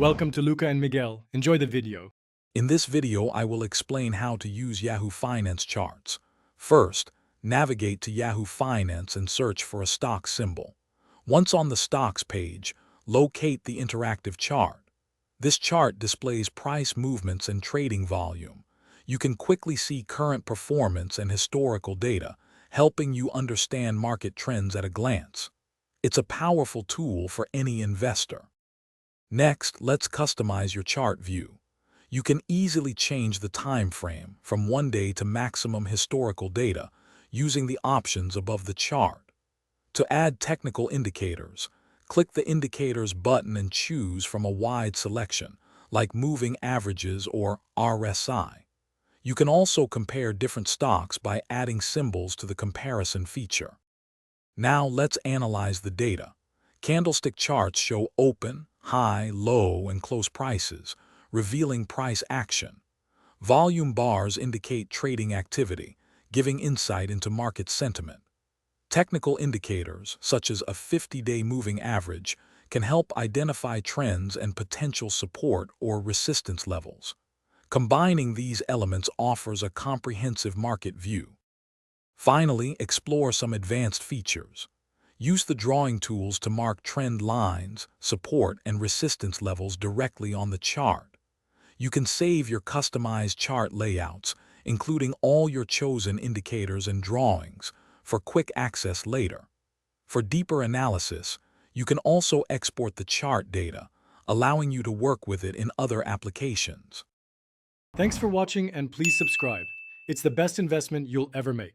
Welcome to Luca and Miguel. Enjoy the video. In this video, I will explain how to use Yahoo Finance charts. First, navigate to Yahoo Finance and search for a stock symbol. Once on the stocks page, locate the interactive chart. This chart displays price movements and trading volume. You can quickly see current performance and historical data, helping you understand market trends at a glance. It's a powerful tool for any investor. Next, let's customize your chart view. You can easily change the time frame from 1 day to maximum historical data using the options above the chart. To add technical indicators, click the Indicators button and choose from a wide selection, like moving averages or RSI. You can also compare different stocks by adding symbols to the comparison feature. Now let's analyze the data. Candlestick charts show open, high, low, and close prices, revealing price action. Volume bars indicate trading activity, giving insight into market sentiment. Technical indicators, such as a 50-day moving average, can help identify trends and potential support or resistance levels. Combining these elements offers a comprehensive market view. Finally, explore some advanced features. Use the drawing tools to mark trend lines, support, and resistance levels directly on the chart. You can save your customized chart layouts, including all your chosen indicators and drawings, for quick access later. For deeper analysis, you can also export the chart data, allowing you to work with it in other applications. Thanks for watching and please subscribe. It's the best investment you'll ever make.